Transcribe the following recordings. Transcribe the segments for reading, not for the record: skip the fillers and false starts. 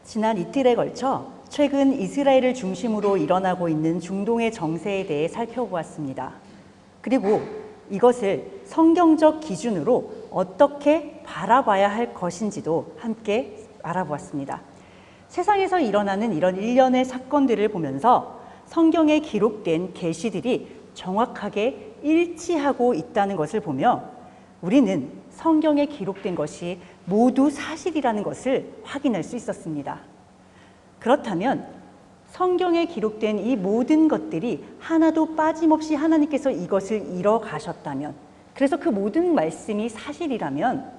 지난 이틀에 걸쳐 최근 이스라엘을 중심으로 일어나고 있는 중동의 정세에 대해 살펴보았습니다. 그리고 이것을 성경적 기준으로 어떻게 바라봐야 할 것인지도 함께 알아보았습니다. 세상에서 일어나는 이런 일련의 사건들을 보면서 성경에 기록된 계시들이 정확하게 일치하고 있다는 것을 보며 우리는 성경에 기록된 것이 모두 사실이라는 것을 확인할 수 있었습니다. 그렇다면 성경에 기록된 이 모든 것들이 하나도 빠짐없이 하나님께서 이것을 이뤄 가셨다면, 그래서 그 모든 말씀이 사실이라면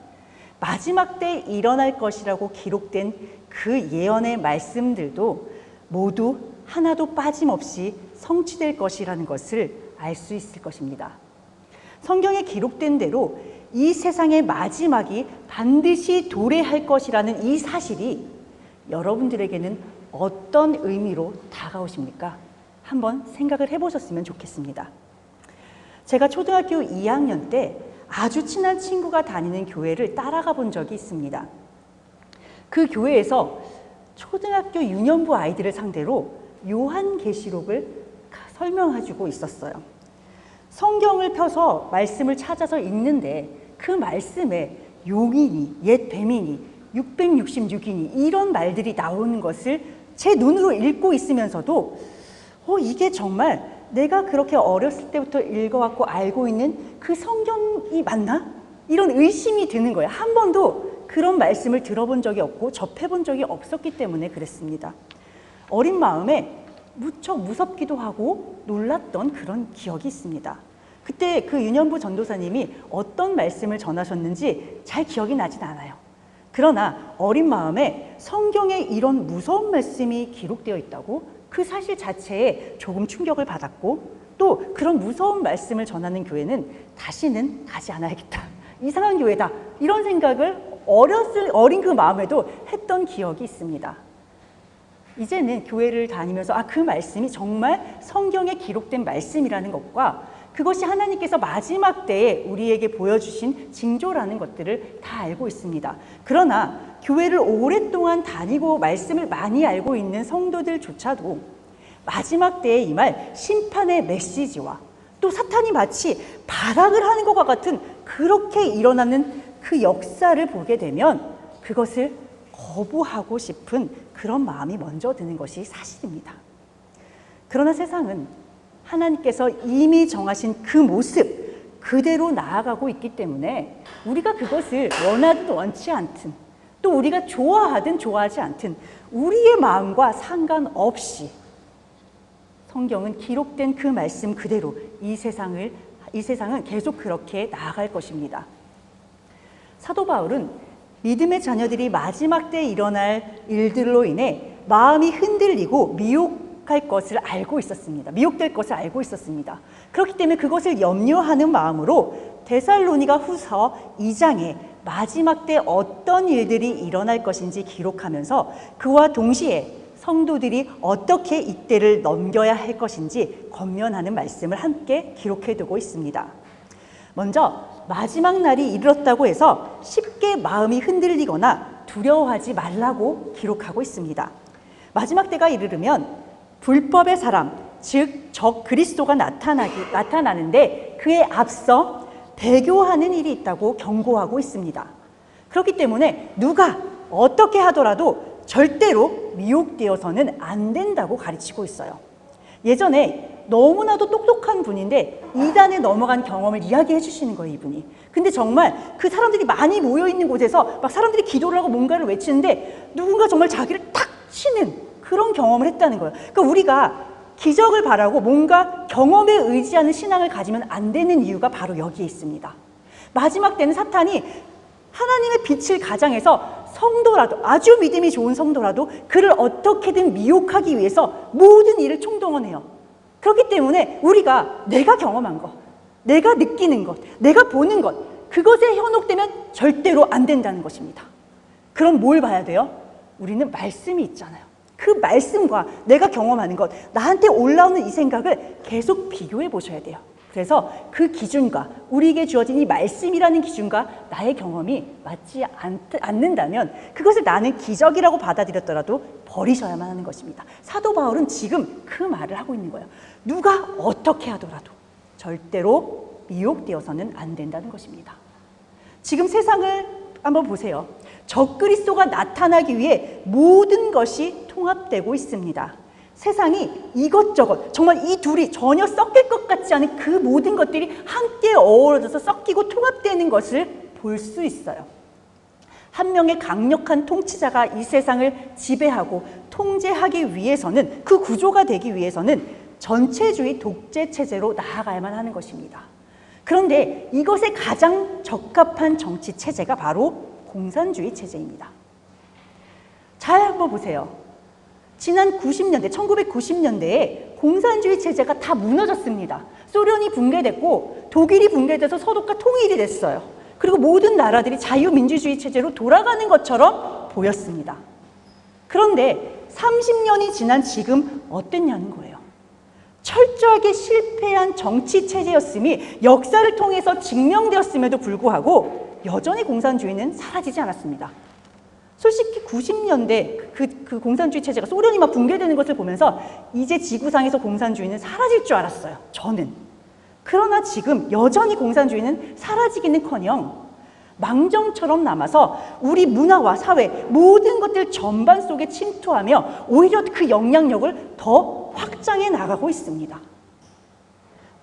마지막 때 일어날 것이라고 기록된 그 예언의 말씀들도 모두 하나도 빠짐없이 성취될 것이라는 것을 알 수 있을 것입니다. 성경에 기록된 대로 이 세상의 마지막이 반드시 도래할 것이라는 이 사실이 여러분들에게는 어떤 의미로 다가오십니까? 한번 생각을 해보셨으면 좋겠습니다. 제가 초등학교 2학년 때 아주 친한 친구가 다니는 교회를 따라가 본 적이 있습니다. 그 교회에서 초등학교 유년부 아이들을 상대로 요한계시록을 설명해주고 있었어요. 성경을 펴서 말씀을 찾아서 읽는데 그 말씀에 용이니 옛 뱀이니 666이니 이런 말들이 나오는 것을 제 눈으로 읽고 있으면서도 이게 정말 내가 그렇게 어렸을 때부터 읽어왔고 알고 있는 그 성경이 맞나? 이런 의심이 드는 거예요. 한 번도 그런 말씀을 들어본 적이 없고 접해본 적이 없었기 때문에 그랬습니다. 어린 마음에 무척 무섭기도 하고 놀랐던 그런 기억이 있습니다. 그때 그 유년부 전도사님이 어떤 말씀을 전하셨는지 잘 기억이 나진 않아요. 그러나 어린 마음에 성경에 이런 무서운 말씀이 기록되어 있다고 그 사실 자체에 조금 충격을 받았고, 또 그런 무서운 말씀을 전하는 교회는 다시는 가지 않아야겠다, 이상한 교회다, 이런 생각을 어린 그 마음에도 했던 기억이 있습니다. 이제는 교회를 다니면서 그 말씀이 정말 성경에 기록된 말씀이라는 것과 그것이 하나님께서 마지막 때에 우리에게 보여주신 징조라는 것들을 다 알고 있습니다. 그러나 교회를 오랫동안 다니고 말씀을 많이 알고 있는 성도들조차도 마지막 때에 임할 심판의 메시지와 또 사탄이 마치 발악을 하는 것과 같은 그렇게 일어나는 그 역사를 보게 되면 그것을 거부하고 싶은 그런 마음이 먼저 드는 것이 사실입니다. 그러나 세상은 하나님께서 이미 정하신 그 모습 그대로 나아가고 있기 때문에 우리가 그것을 원하든 원치 않든 또 우리가 좋아하든 좋아하지 않든 우리의 마음과 상관없이 성경은 기록된 그 말씀 그대로 이 세상은 계속 그렇게 나아갈 것입니다. 사도 바울은 믿음의 자녀들이 마지막 때 일어날 일들로 인해 마음이 흔들리고 미혹될 것을 알고 있었습니다. 그렇기 때문에 그것을 염려하는 마음으로 데살로니가 후서 2장에 마지막 때 어떤 일들이 일어날 것인지 기록하면서 그와 동시에 성도들이 어떻게 이때를 넘겨야 할 것인지 권면하는 말씀을 함께 기록해두고 있습니다. 먼저 마지막 날이 이르렀다고 해서 쉽게 마음이 흔들리거나 두려워하지 말라고 기록하고 있습니다. 마지막 때가 이르르면 불법의 사람, 즉 적 그리스도가 나타나는데 그에 앞서 배교하는 일이 있다고 경고하고 있습니다. 그렇기 때문에 누가 어떻게 하더라도 절대로 미혹되어서는 안 된다고 가르치고 있어요. 예전에 너무나도 똑똑한 분인데 이단에 넘어간 경험을 이야기해 주시는 거예요, 이분이. 근데 정말 그 사람들이 많이 모여있는 곳에서 막 사람들이 기도를 하고 뭔가를 외치는데 누군가 정말 자기를 탁 치는 그런 경험을 했다는 거예요. 그러니까 우리가 기적을 바라고 뭔가 경험에 의지하는 신앙을 가지면 안 되는 이유가 바로 여기에 있습니다. 마지막 때는 사탄이 하나님의 빛을 가장해서 성도라도, 아주 믿음이 좋은 성도라도 그를 어떻게든 미혹하기 위해서 모든 일을 총동원해요. 그렇기 때문에 우리가 내가 경험한 것, 내가 느끼는 것, 내가 보는 것, 그것에 현혹되면 절대로 안 된다는 것입니다. 그럼 뭘 봐야 돼요? 우리는 말씀이 있잖아요. 그 말씀과 내가 경험하는 것, 나한테 올라오는 이 생각을 계속 비교해 보셔야 돼요. 그래서 그 기준과 우리에게 주어진 이 말씀이라는 기준과 나의 경험이 맞지 않는다면 그것을 나는 기적이라고 받아들였더라도 버리셔야만 하는 것입니다. 사도 바울은 지금 그 말을 하고 있는 거예요. 누가 어떻게 하더라도 절대로 미혹되어서는 안 된다는 것입니다. 지금 세상을 한번 보세요. 적그리스도가 나타나기 위해 모든 것이 통합되고 있습니다. 세상이 이것저것 정말 이 둘이 전혀 섞일 것 같지 않은 그 모든 것들이 함께 어우러져서 섞이고 통합되는 것을 볼 수 있어요. 한 명의 강력한 통치자가 이 세상을 지배하고 통제하기 위해서는, 그 구조가 되기 위해서는 전체주의 독재 체제로 나아가야만 하는 것입니다. 그런데 이것에 가장 적합한 정치 체제가 바로 공산주의 체제입니다. 잘 한번 보세요. 지난 90년대, 1990년대에 공산주의 체제가 다 무너졌습니다. 소련이 붕괴됐고 독일이 붕괴돼서 서독과 통일이 됐어요. 그리고 모든 나라들이 자유민주주의 체제로 돌아가는 것처럼 보였습니다. 그런데 30년이 지난 지금 어땠냐는 거예요. 철저하게 실패한 정치 체제였음이 역사를 통해서 증명되었음에도 불구하고 여전히 공산주의는 사라지지 않았습니다. 솔직히 90년대 그 공산주의 체제가 소련이 막 붕괴되는 것을 보면서 이제 지구상에서 공산주의는 사라질 줄 알았어요. 저는. 그러나 지금 여전히 공산주의는 사라지기는커녕 망정처럼 남아서 우리 문화와 사회 모든 것들 전반 속에 침투하며 오히려 그 영향력을 더 확장해 나가고 있습니다.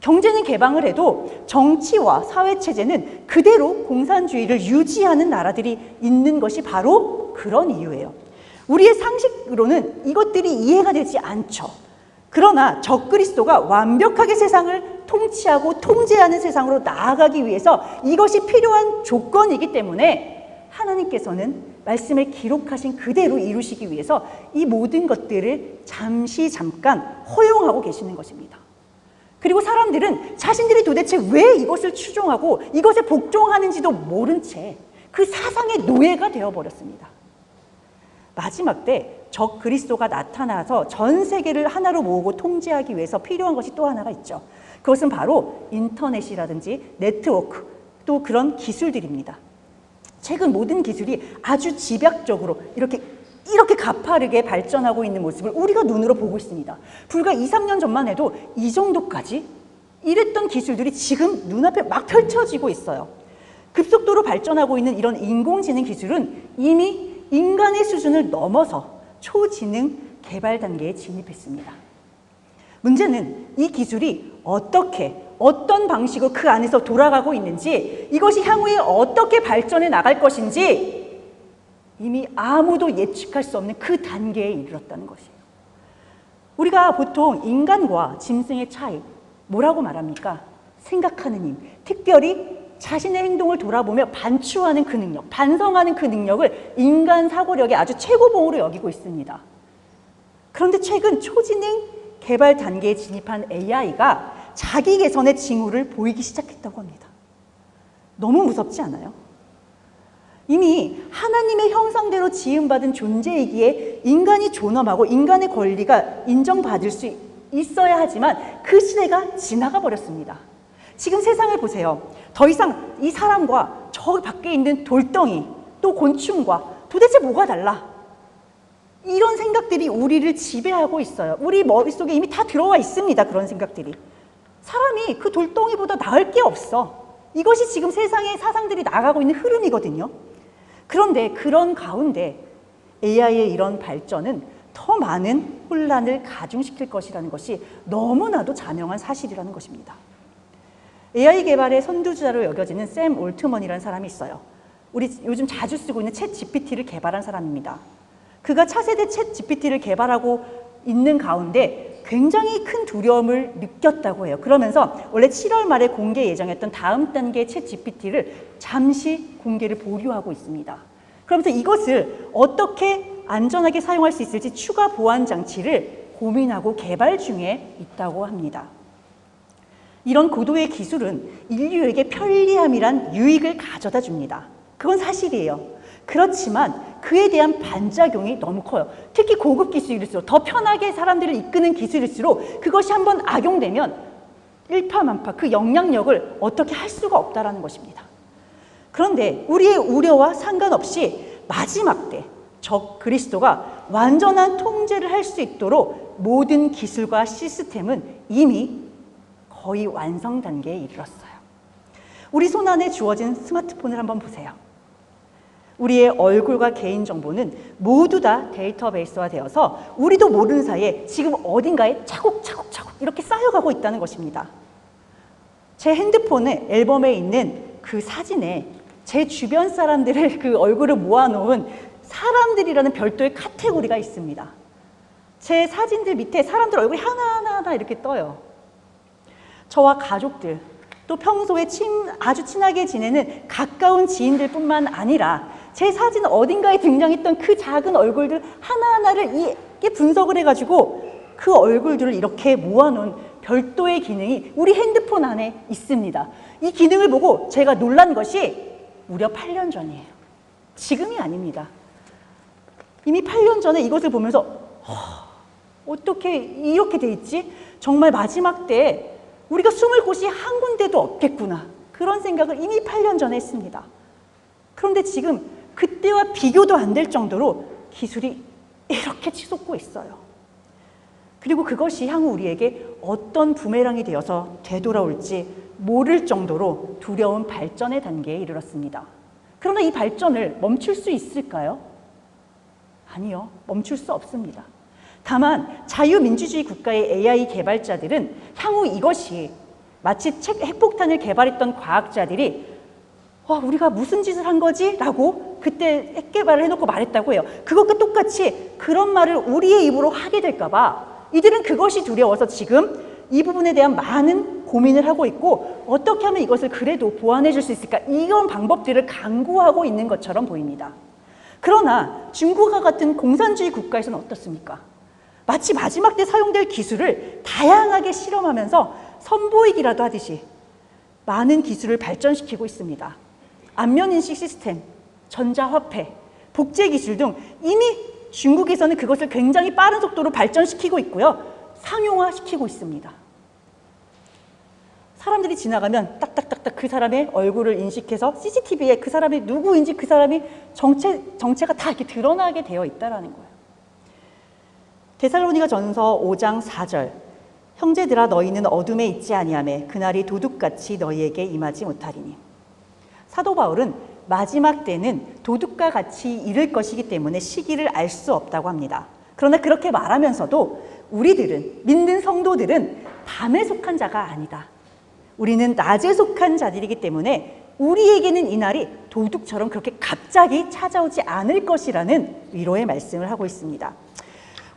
경제는 개방을 해도 정치와 사회체제는 그대로 공산주의를 유지하는 나라들이 있는 것이 바로 그런 이유예요. 우리의 상식으로는 이것들이 이해가 되지 않죠. 그러나 적그리스도가 완벽하게 세상을 통치하고 통제하는 세상으로 나아가기 위해서 이것이 필요한 조건이기 때문에 하나님께서는 말씀을 기록하신 그대로 이루시기 위해서 이 모든 것들을 잠깐 허용하고 계시는 것입니다. 그리고 사람들은 자신들이 도대체 왜 이것을 추종하고 이것에 복종하는지도 모른 채 그 사상의 노예가 되어버렸습니다. 마지막 때 적그리스도가 나타나서 전 세계를 하나로 모으고 통제하기 위해서 필요한 것이 또 하나가 있죠. 그것은 바로 인터넷이라든지 네트워크, 또 그런 기술들입니다. 최근 모든 기술이 아주 집약적으로 이렇게 가파르게 발전하고 있는 모습을 우리가 눈으로 보고 있습니다. 불과 2, 3년 전만 해도 이 정도까지 이랬던 기술들이 지금 눈앞에 막 펼쳐지고 있어요. 급속도로 발전하고 있는 이런 인공지능 기술은 이미 인간의 수준을 넘어서 초지능 개발 단계에 진입했습니다. 문제는 이 기술이 어떤 방식으로 그 안에서 돌아가고 있는지, 이것이 향후에 어떻게 발전해 나갈 것인지 이미 아무도 예측할 수 없는 그 단계에 이르렀다는 것이에요. 우리가 보통 인간과 짐승의 차이, 뭐라고 말합니까? 생각하는 힘, 특별히 자신의 행동을 돌아보며 반추하는 그 능력, 반성하는 그 능력을 인간 사고력의 아주 최고봉으로 여기고 있습니다. 그런데 최근 초지능 개발 단계에 진입한 AI가 자기 개선의 징후를 보이기 시작했다고 합니다. 너무 무섭지 않아요? 이미 하나님의 형상대로 지음받은 존재이기에 인간이 존엄하고 인간의 권리가 인정받을 수 있어야 하지만 그 시대가 지나가 버렸습니다. 지금 세상을 보세요. 더 이상 이 사람과 저 밖에 있는 돌덩이, 또 곤충과 도대체 뭐가 달라? 이런 생각들이 우리를 지배하고 있어요. 우리 머릿속에 이미 다 들어와 있습니다. 그런 생각들이. 사람이 그 돌덩이보다 나을 게 없어. 이것이 지금 세상의 사상들이 나가고 있는 흐름이거든요. 그런데 그런 가운데 AI의 이런 발전은 더 많은 혼란을 가중시킬 것이라는 것이 너무나도 자명한 사실이라는 것입니다. AI 개발의 선두주자로 여겨지는 샘 올트먼이라는 사람이 있어요. 우리 요즘 자주 쓰고 있는 챗 GPT를 개발한 사람입니다. 그가 차세대 챗 GPT를 개발하고 있는 가운데 굉장히 큰 두려움을 느꼈다고 해요. 그러면서 원래 7월 말에 공개 예정했던 다음 단계 챗 GPT를 잠시 공개를 보류하고 있습니다. 그러면서 이것을 어떻게 안전하게 사용할 수 있을지 추가 보안 장치를 고민하고 개발 중에 있다고 합니다. 이런 고도의 기술은 인류에게 편리함이란 유익을 가져다 줍니다. 그건 사실이에요. 그렇지만 그에 대한 반작용이 너무 커요. 특히 고급 기술일수록, 더 편하게 사람들을 이끄는 기술일수록 그것이 한번 악용되면 일파만파 그 영향력을 어떻게 할 수가 없다라는 것입니다. 그런데 우리의 우려와 상관없이 마지막 때 적 그리스도가 완전한 통제를 할 수 있도록 모든 기술과 시스템은 이미 거의 완성 단계에 이르렀어요. 우리 손 안에 주어진 스마트폰을 한번 보세요. 우리의 얼굴과 개인정보는 모두 다 데이터베이스화 되어서 우리도 모르는 사이에 지금 어딘가에 차곡차곡 이렇게 쌓여가고 있다는 것입니다. 제 핸드폰의 앨범에 있는 그 사진에 제 주변 사람들의 그 얼굴을 모아놓은 사람들이라는 별도의 카테고리가 있습니다. 제 사진들 밑에 사람들 얼굴이 하나하나 이렇게 떠요. 저와 가족들, 또 평소에 아주 친하게 지내는 가까운 지인들뿐만 아니라 제 사진 어딘가에 등장했던 그 작은 얼굴들 하나하나를 이렇게 분석을 해가지고 그 얼굴들을 이렇게 모아놓은 별도의 기능이 우리 핸드폰 안에 있습니다. 이 기능을 보고 제가 놀란 것이 무려 8년 전이에요. 지금이 아닙니다. 이미 8년 전에 이것을 보면서 어떻게 이렇게 돼 있지? 정말 마지막 때 우리가 숨을 곳이 한 군데도 없겠구나. 그런 생각을 이미 8년 전에 했습니다. 그런데 지금 그때와 비교도 안 될 정도로 기술이 이렇게 치솟고 있어요. 그리고 그것이 향후 우리에게 어떤 부메랑이 되어서 되돌아올지 모를 정도로 두려운 발전의 단계에 이르렀습니다. 그러나 이 발전을 멈출 수 있을까요? 아니요, 멈출 수 없습니다. 다만 자유민주주의 국가의 AI 개발자들은 향후 이것이 마치 핵폭탄을 개발했던 과학자들이 우리가 무슨 짓을 한 거지? 라고 그때 핵 개발을 해놓고 말했다고 해요. 그것과 똑같이 그런 말을 우리의 입으로 하게 될까 봐 이들은 그것이 두려워서 지금 이 부분에 대한 많은 고민을 하고 있고 어떻게 하면 이것을 그래도 보완해 줄 수 있을까? 이런 방법들을 강구하고 있는 것처럼 보입니다. 그러나 중국과 같은 공산주의 국가에서는 어떻습니까? 마치 마지막 때 사용될 기술을 다양하게 실험하면서 선보이기라도 하듯이 많은 기술을 발전시키고 있습니다. 안면인식 시스템, 전자화폐, 복제기술 등 이미 중국에서는 그것을 굉장히 빠른 속도로 발전시키고 있고요. 상용화시키고 있습니다. 사람들이 지나가면 딱딱딱딱 그 사람의 얼굴을 인식해서 CCTV에 그 사람이 누구인지 그 사람이 정체가 다 이렇게 드러나게 되어 있다는 거예요. 데살로니가 전서 5장 4절 형제들아 너희는 어둠에 있지 아니하매 그날이 도둑같이 너희에게 임하지 못하리니. 사도 바울은 마지막 때는 도둑과 같이 이를 것이기 때문에 시기를 알 수 없다고 합니다. 그러나 그렇게 말하면서도 우리들은, 믿는 성도들은 밤에 속한 자가 아니다. 우리는 낮에 속한 자들이기 때문에 우리에게는 이날이 도둑처럼 그렇게 갑자기 찾아오지 않을 것이라는 위로의 말씀을 하고 있습니다.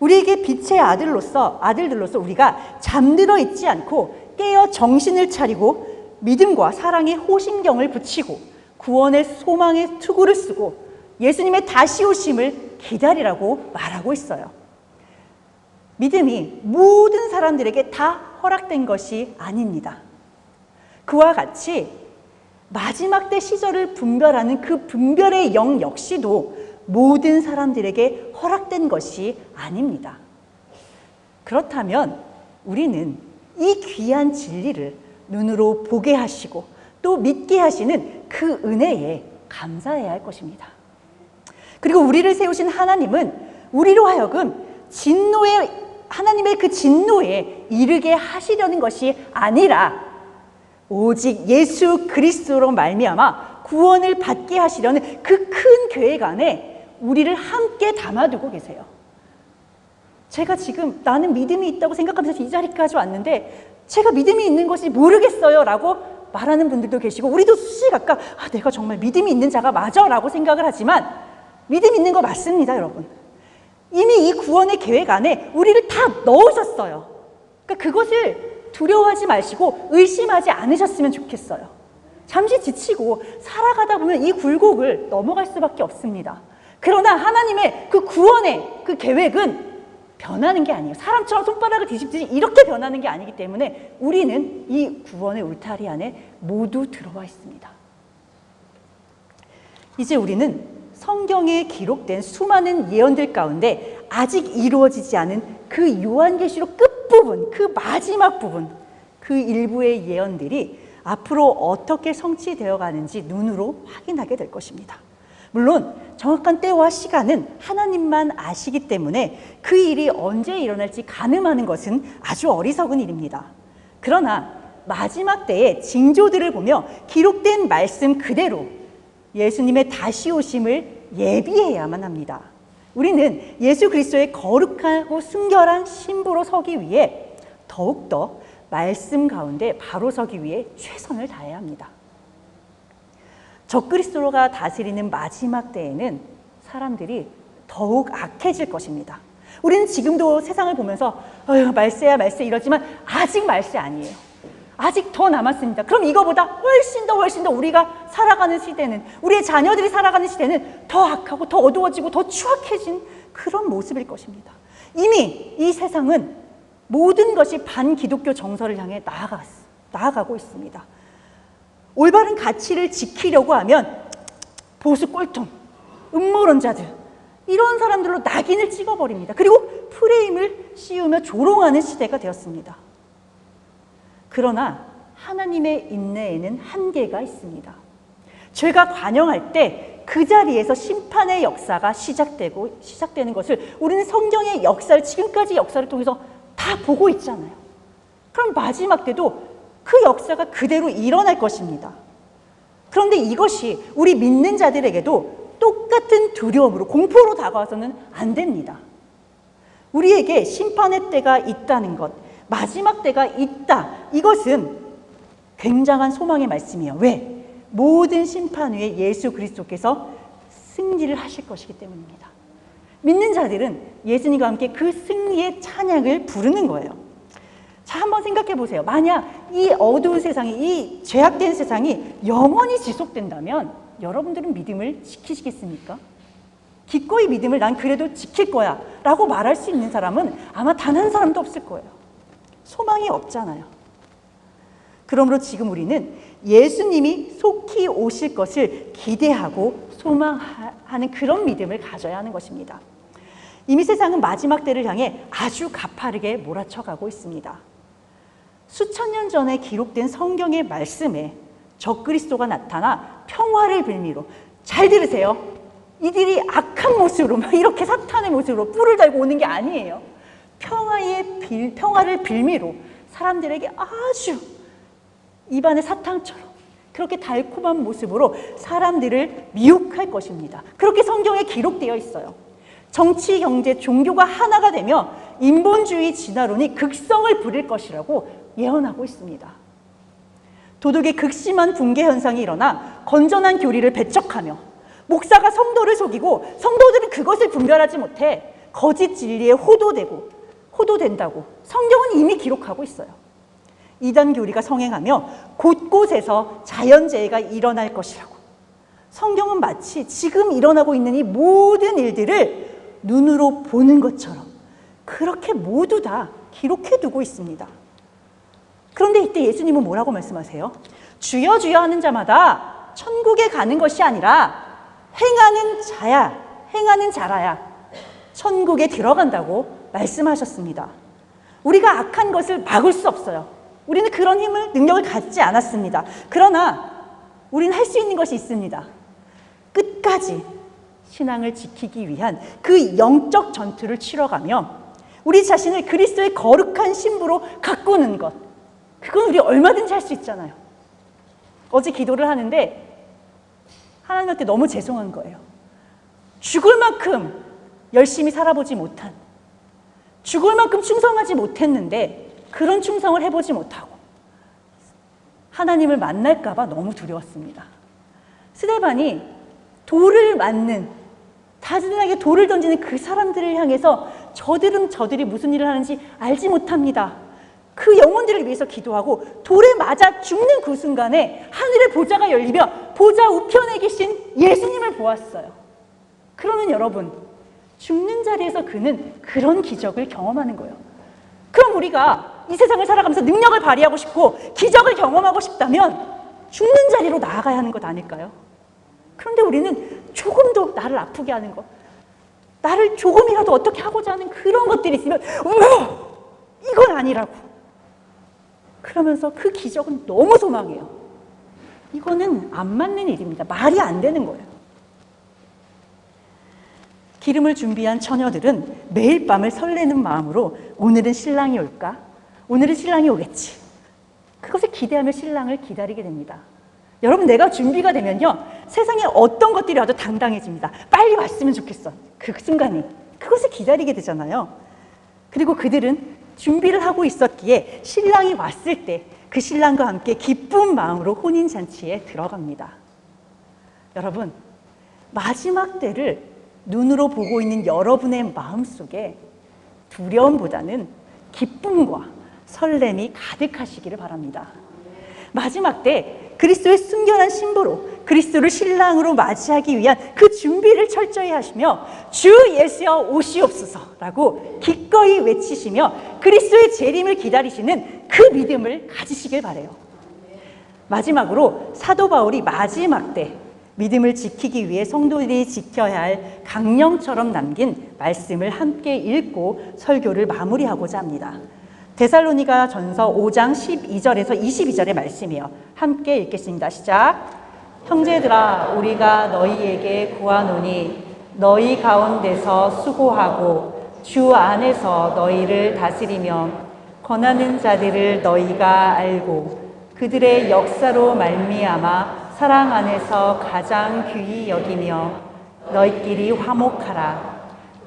우리에게 빛의 아들들로서 우리가 잠들어 있지 않고 깨어 정신을 차리고 믿음과 사랑의 호심경을 붙이고 구원의 소망의 투구를 쓰고 예수님의 다시 오심을 기다리라고 말하고 있어요. 믿음이 모든 사람들에게 다 허락된 것이 아닙니다. 그와 같이 마지막 때 시절을 분별하는 그 분별의 영 역시도 모든 사람들에게 허락된 것이 아닙니다. 그렇다면 우리는 이 귀한 진리를 눈으로 보게 하시고 또 믿게 하시는 그 은혜에 감사해야 할 것입니다. 그리고 우리를 세우신 하나님은 우리로 하여금 하나님의 그 진노에 이르게 하시려는 것이 아니라 오직 예수 그리스도로 말미암아 구원을 받게 하시려는 그 큰 계획 안에 우리를 함께 담아두고 계세요. 제가 지금 나는 믿음이 있다고 생각하면서 이 자리까지 왔는데 제가 믿음이 있는 것이 모르겠어요 라고 말하는 분들도 계시고 우리도 수시각각 내가 정말 믿음이 있는 자가 맞아 라고 생각을 하지만 믿음 있는 거 맞습니다, 여러분. 이미 이 구원의 계획 안에 우리를 다 넣으셨어요. 그러니까 그것을 두려워하지 마시고 의심하지 않으셨으면 좋겠어요. 잠시 지치고 살아가다 보면 이 굴곡을 넘어갈 수밖에 없습니다. 그러나 하나님의 그 구원의 그 계획은 변하는 게 아니에요. 사람처럼 손바닥을 뒤집듯이 이렇게 변하는 게 아니기 때문에 우리는 이 구원의 울타리 안에 모두 들어와 있습니다. 이제 우리는 성경에 기록된 수많은 예언들 가운데 아직 이루어지지 않은 그 요한계시록 끝부분, 그 마지막 부분, 그 일부의 예언들이 앞으로 어떻게 성취되어 가는지 눈으로 확인하게 될 것입니다. 물론 정확한 때와 시간은 하나님만 아시기 때문에 그 일이 언제 일어날지 가늠하는 것은 아주 어리석은 일입니다. 그러나 마지막 때의 징조들을 보며 기록된 말씀 그대로 예수님의 다시 오심을 예비해야만 합니다. 우리는 예수 그리스도의 거룩하고 순결한 신부로 서기 위해 더욱더 말씀 가운데 바로 서기 위해 최선을 다해야 합니다. 적그리스도가 다스리는 마지막 때에는 사람들이 더욱 악해질 것입니다. 우리는 지금도 세상을 보면서 말세야 말세 이러지만 아직 말세 아니에요. 아직 더 남았습니다. 그럼 이거보다 훨씬 더 우리가 살아가는 시대는, 우리의 자녀들이 살아가는 시대는 더 악하고 더 어두워지고 더 추악해진 그런 모습일 것입니다. 이미 이 세상은 모든 것이 반기독교 정서를 향해 나아가고 있습니다. 올바른 가치를 지키려고 하면 보수 꼴통, 음모론자들 이런 사람들로 낙인을 찍어버립니다. 그리고 프레임을 씌우며 조롱하는 시대가 되었습니다. 그러나 하나님의 인내에는 한계가 있습니다. 죄가 관영할 때 그 자리에서 심판의 역사가 시작되는 것을 우리는 성경의 역사를, 지금까지 역사를 통해서 다 보고 있잖아요. 그럼 마지막 때도 그 역사가 그대로 일어날 것입니다. 그런데 이것이 우리 믿는 자들에게도 똑같은 두려움으로, 공포로 다가와서는 안 됩니다. 우리에게 심판의 때가 있다는 것, 마지막 때가 있다, 이것은 굉장한 소망의 말씀이에요. 왜? 모든 심판 후에 예수 그리스도께서 승리를 하실 것이기 때문입니다. 믿는 자들은 예수님과 함께 그 승리의 찬양을 부르는 거예요. 자, 한번 생각해 보세요. 만약 이 어두운 세상이, 이 죄악된 세상이 영원히 지속된다면 여러분들은 믿음을 지키시겠습니까? 기꺼이 믿음을 난 그래도 지킬 거야 라고 말할 수 있는 사람은 아마 단 한 사람도 없을 거예요. 소망이 없잖아요. 그러므로 지금 우리는 예수님이 속히 오실 것을 기대하고 소망하는 그런 믿음을 가져야 하는 것입니다. 이미 세상은 마지막 때를 향해 아주 가파르게 몰아쳐가고 있습니다. 수천 년 전에 기록된 성경의 말씀에 적그리스도가 나타나 평화를 빌미로, 잘 들으세요, 이들이 악한 모습으로 막 이렇게 사탄의 모습으로 뿔을 달고 오는 게 아니에요. 평화를 빌미로 사람들에게 아주 입안의 사탕처럼 그렇게 달콤한 모습으로 사람들을 미혹할 것입니다. 그렇게 성경에 기록되어 있어요. 정치, 경제, 종교가 하나가 되며 인본주의 진화론이 극성을 부릴 것이라고 예언하고 있습니다. 도덕의 극심한 붕괴 현상이 일어나 건전한 교리를 배척하며 목사가 성도를 속이고 성도들은 그것을 분별하지 못해 거짓 진리에 호도된다고 성경은 이미 기록하고 있어요. 이단 교리가 성행하며 곳곳에서 자연재해가 일어날 것이라고. 성경은 마치 지금 일어나고 있는 이 모든 일들을 눈으로 보는 것처럼 그렇게 모두 다 기록해 두고 있습니다. 그런데 이때 예수님은 뭐라고 말씀하세요? 주여 주여 하는 자마다 천국에 가는 것이 아니라 행하는 자라야 천국에 들어간다고 말씀하셨습니다. 우리가 악한 것을 막을 수 없어요. 우리는 그런 힘을, 능력을 갖지 않았습니다. 그러나 우리는 할 수 있는 것이 있습니다. 끝까지 신앙을 지키기 위한 그 영적 전투를 치러가며 우리 자신을 그리스도의 거룩한 신부로 가꾸는 것, 그건 우리 얼마든지 할 수 있잖아요. 어제 기도를 하는데 하나님한테 너무 죄송한 거예요. 죽을 만큼 열심히 살아보지 못한, 죽을 만큼 충성하지 못했는데 그런 충성을 해보지 못하고 하나님을 만날까 봐 너무 두려웠습니다. 스데반이 돌을 맞는, 다진하게 돌을 던지는 그 사람들을 향해서 저들이 무슨 일을 하는지 알지 못합니다. 그 영혼들을 위해서 기도하고 돌에 맞아 죽는 그 순간에 하늘의 보좌가 열리며 보좌 우편에 계신 예수님을 보았어요. 그러면 여러분, 죽는 자리에서 그는 그런 기적을 경험하는 거예요. 그럼 우리가 이 세상을 살아가면서 능력을 발휘하고 싶고 기적을 경험하고 싶다면 죽는 자리로 나아가야 하는 것 아닐까요? 그런데 우리는 조금도 나를 아프게 하는 것, 나를 조금이라도 어떻게 하고자 하는 그런 것들이 있으면 이건 아니라고. 그러면서 그 기적은 너무 소망해요. 이거는 안 맞는 일입니다. 말이 안 되는 거예요. 기름을 준비한 처녀들은 매일 밤을 설레는 마음으로 오늘은 신랑이 올까? 오늘은 신랑이 오겠지. 그것을 기대하며 신랑을 기다리게 됩니다. 여러분, 내가 준비가 되면요, 세상에 어떤 것들이 와도 당당해집니다. 빨리 왔으면 좋겠어. 그 순간이. 그것을 기다리게 되잖아요. 그리고 그들은 준비를 하고 있었기에 신랑이 왔을 때 그 신랑과 함께 기쁜 마음으로 혼인잔치에 들어갑니다. 여러분, 마지막 때를 눈으로 보고 있는 여러분의 마음속에 두려움보다는 기쁨과 설렘이 가득하시기를 바랍니다. 마지막 때 그리스도의 순결한 신부로 그리스도를 신랑으로 맞이하기 위한 그 준비를 철저히 하시며 주 예수여 오시옵소서라고 기꺼이 외치시며 그리스도의 재림을 기다리시는 그 믿음을 가지시길 바라요. 마지막으로 사도 바울이 마지막 때 믿음을 지키기 위해 성도들이 지켜야 할 강령처럼 남긴 말씀을 함께 읽고 설교를 마무리하고자 합니다. 데살로니가 전서 5장 12절에서 22절의 말씀이에요. 함께 읽겠습니다. 시작. 형제들아, 우리가 너희에게 구하노니 너희 가운데서 수고하고 주 안에서 너희를 다스리며 권하는 자들을 너희가 알고 그들의 역사로 말미암아 사랑 안에서 가장 귀히 여기며 너희끼리 화목하라.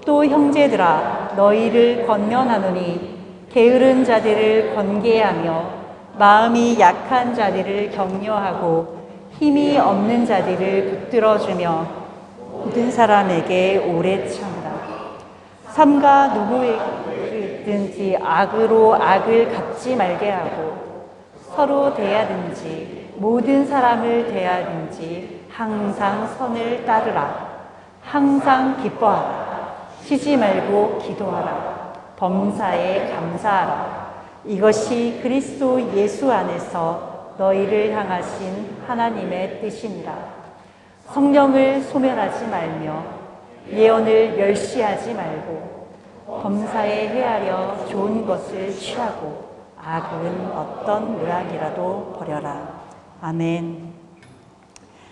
또 형제들아, 너희를 권면하노니 게으른 자들을 권계하며 마음이 약한 자들을 격려하고 힘이 없는 자들을 붙들어주며 모든 사람에게 오래 참으라. 삼가 누구에게든지 악으로 악을 갚지 말게 하고 서로 대하든지 모든 사람을 대하든지 항상 선을 따르라. 항상 기뻐하라. 쉬지 말고 기도하라. 범사에 감사하라. 이것이 그리스도 예수 안에서 너희를 향하신 하나님의 뜻이니라. 성령을 소멸하지 말며 예언을 멸시하지 말고 범사에 헤아려 좋은 것을 취하고 악은 어떤 모양이라도 버려라. 아멘.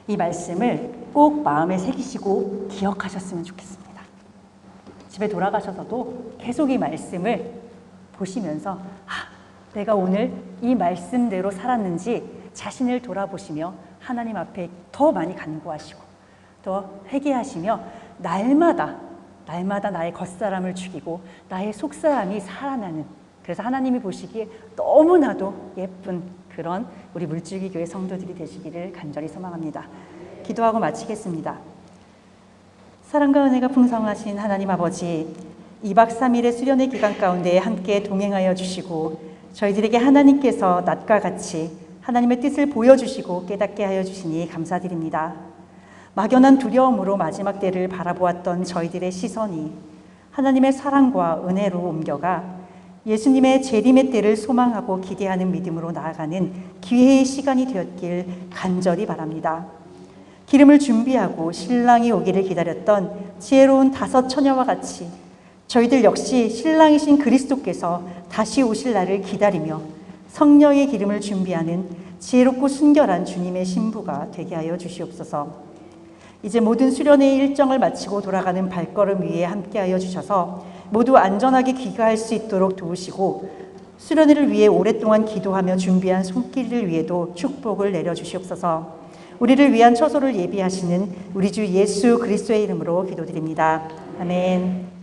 이 말씀을 꼭 마음에 새기시고 기억하셨으면 좋겠습니다. 집에 돌아가셔서도 계속 이 말씀을 보시면서 내가 오늘 이 말씀대로 살았는지 자신을 돌아보시며 하나님 앞에 더 많이 간구하시고 더 회개하시며 날마다 나의 겉사람을 죽이고 나의 속사람이 살아나는, 그래서 하나님이 보시기에 너무나도 예쁜 그런 우리 물줄기 교회 성도들이 되시기를 간절히 소망합니다. 기도하고 마치겠습니다. 사랑과 은혜가 풍성하신 하나님 아버지, 2박 3일의 수련의 기간 가운데 함께 동행하여 주시고 저희들에게 하나님께서 낮과 같이 하나님의 뜻을 보여주시고 깨닫게 하여 주시니 감사드립니다. 막연한 두려움으로 마지막 때를 바라보았던 저희들의 시선이 하나님의 사랑과 은혜로 옮겨가 예수님의 재림의 때를 소망하고 기대하는 믿음으로 나아가는 기회의 시간이 되었길 간절히 바랍니다. 기름을 준비하고 신랑이 오기를 기다렸던 지혜로운 5 처녀와 같이 저희들 역시 신랑이신 그리스도께서 다시 오실 날을 기다리며 성령의 기름을 준비하는 지혜롭고 순결한 주님의 신부가 되게 하여 주시옵소서. 이제 모든 수련의 일정을 마치고 돌아가는 발걸음 위에 함께하여 주셔서 모두 안전하게 귀가할 수 있도록 도우시고 수련회를 위해 오랫동안 기도하며 준비한 손길을 위해도 축복을 내려주시옵소서. 우리를 위한 처소를 예비하시는 우리 주 예수 그리스도의 이름으로 기도드립니다. 아멘.